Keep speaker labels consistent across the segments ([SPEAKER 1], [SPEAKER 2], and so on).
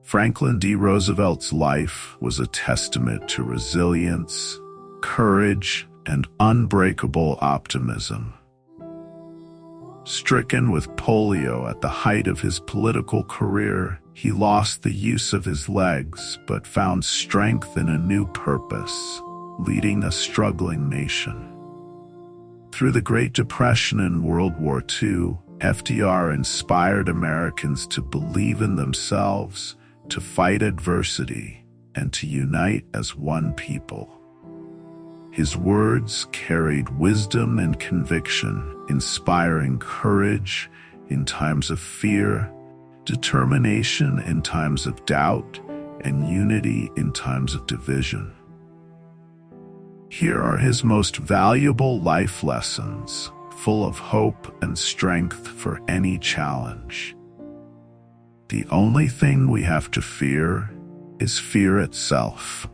[SPEAKER 1] Franklin D. Roosevelt's life was a testament to resilience, courage, and unbreakable optimism. Stricken with polio at the height of his political career, he lost the use of his legs but found strength in a new purpose, leading a struggling nation. Through the Great Depression and World War II, FDR inspired Americans to believe in themselves, to fight adversity, and to unite as one people. His words carried wisdom and conviction, inspiring courage in times of fear, determination in times of doubt, and unity in times of division. Here are his most valuable life lessons, full of hope and strength for any challenge. The only thing we have to fear is fear itself.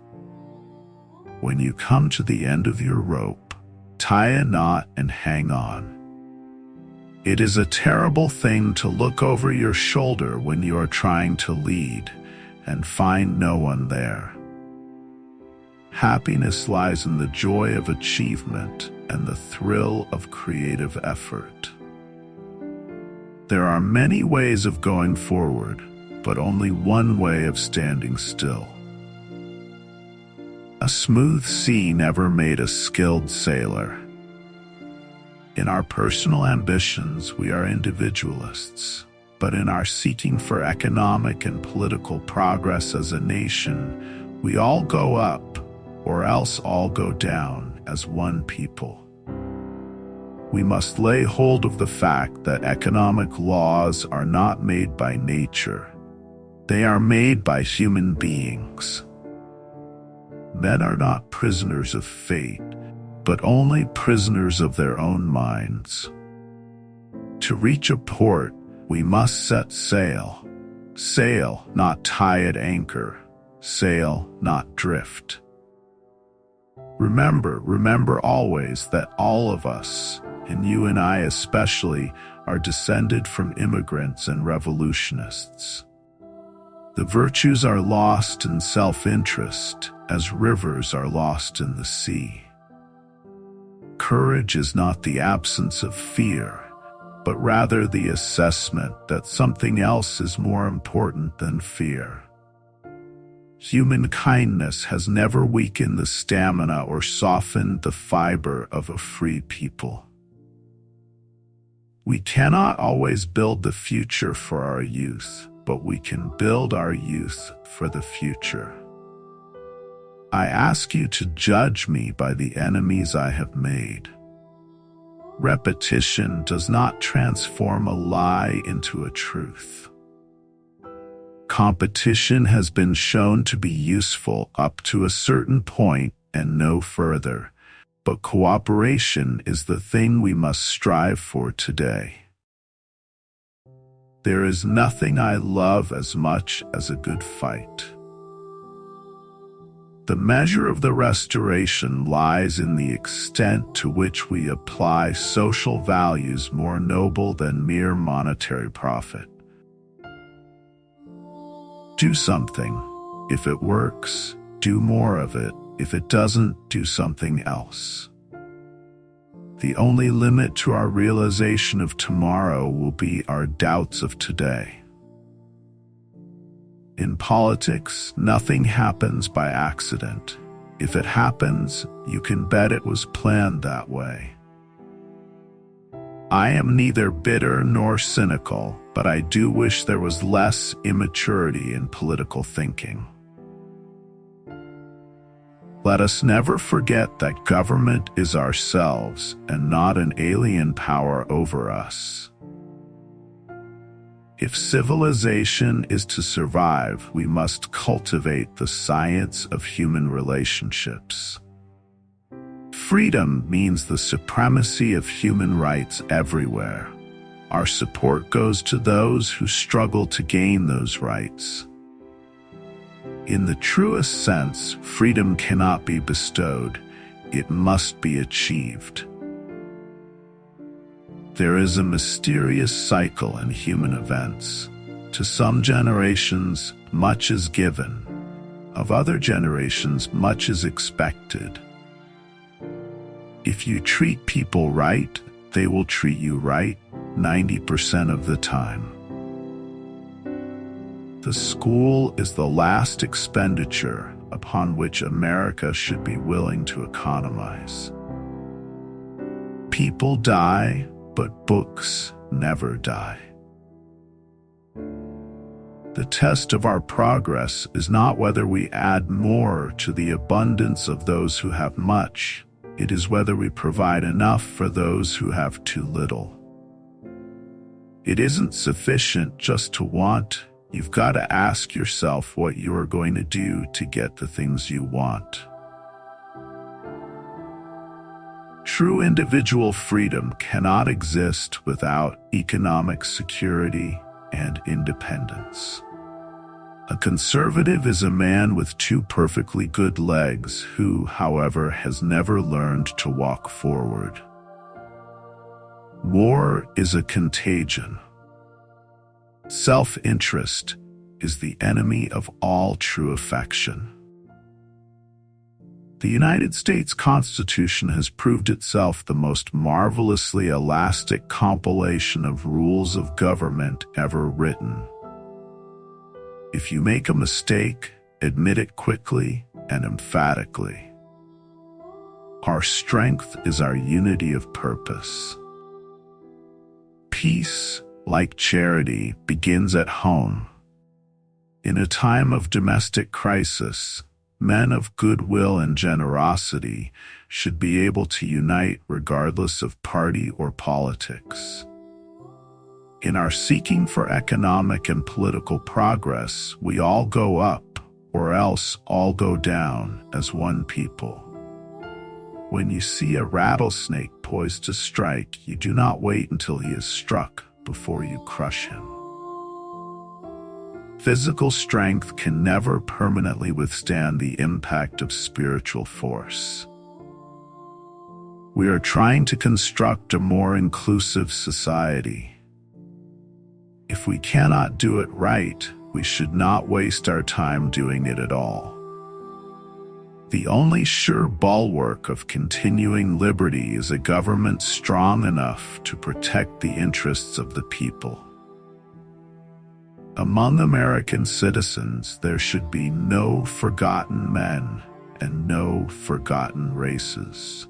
[SPEAKER 1] When you come to the end of your rope, tie a knot and hang on. It is a terrible thing to look over your shoulder when you are trying to lead and find no one there. Happiness lies in the joy of achievement and the thrill of creative effort. There are many ways of going forward, but only one way of standing still. A smooth sea never made a skilled sailor. In our personal ambitions, we are individualists, but in our seeking for economic and political progress as a nation, we all go up, or else all go down as one people. We must lay hold of the fact that economic laws are not made by nature. They are made by human beings. Men are not prisoners of fate, but only prisoners of their own minds. To reach a port, we must set sail. Sail, not tie at anchor. Sail, not drift. Remember always that all of us, and you and I especially, are descended from immigrants and revolutionists. The virtues are lost in self-interest, as rivers are lost in the sea. Courage is not the absence of fear, but rather the assessment that something else is more important than fear. Human kindness has never weakened the stamina or softened the fiber of a free people. We cannot always build the future for our youth, but we can build our youth for the future. I ask you to judge me by the enemies I have made. Repetition does not transform a lie into a truth. Competition has been shown to be useful up to a certain point and no further, but cooperation is the thing we must strive for today. There is nothing I love as much as a good fight. The measure of the restoration lies in the extent to which we apply social values more noble than mere monetary profit. Do something. If it works, do more of it. If it doesn't, do something else. The only limit to our realization of tomorrow will be our doubts of today. In politics, nothing happens by accident. If it happens, you can bet it was planned that way. I am neither bitter nor cynical, but I do wish there was less immaturity in political thinking. Let us never forget that government is ourselves and not an alien power over us. If civilization is to survive, we must cultivate the science of human relationships. Freedom means the supremacy of human rights everywhere. Our support goes to those who struggle to gain those rights. In the truest sense, freedom cannot be bestowed, it must be achieved. There is a mysterious cycle in human events. To some generations, much is given. Of other generations, much is expected. If you treat people right, they will treat you right 90% of the time. The school is the last expenditure upon which America should be willing to economize. People die, but books never die. The test of our progress is not whether we add more to the abundance of those who have much. It is whether we provide enough for those who have too little. It isn't sufficient just to want. You've got to ask yourself what you are going to do to get the things you want. True individual freedom cannot exist without economic security and independence. A conservative is a man with two perfectly good legs who, however, has never learned to walk forward. War is a contagion. Self-interest is the enemy of all true affection. The United States Constitution has proved itself the most marvelously elastic compilation of rules of government ever written. If you make a mistake, admit it quickly and emphatically. Our strength is our unity of purpose. Peace, like charity, begins at home. In a time of domestic crisis, men of goodwill and generosity should be able to unite regardless of party or politics. In our seeking for economic and political progress, we all go up, or else all go down as one people. When you see a rattlesnake poised to strike, you do not wait until he is struck before you crush him. Physical strength can never permanently withstand the impact of spiritual force. We are trying to construct a more inclusive society. If we cannot do it right, we should not waste our time doing it at all. The only sure bulwark of continuing liberty is a government strong enough to protect the interests of the people. Among American citizens, there should be no forgotten men and no forgotten races.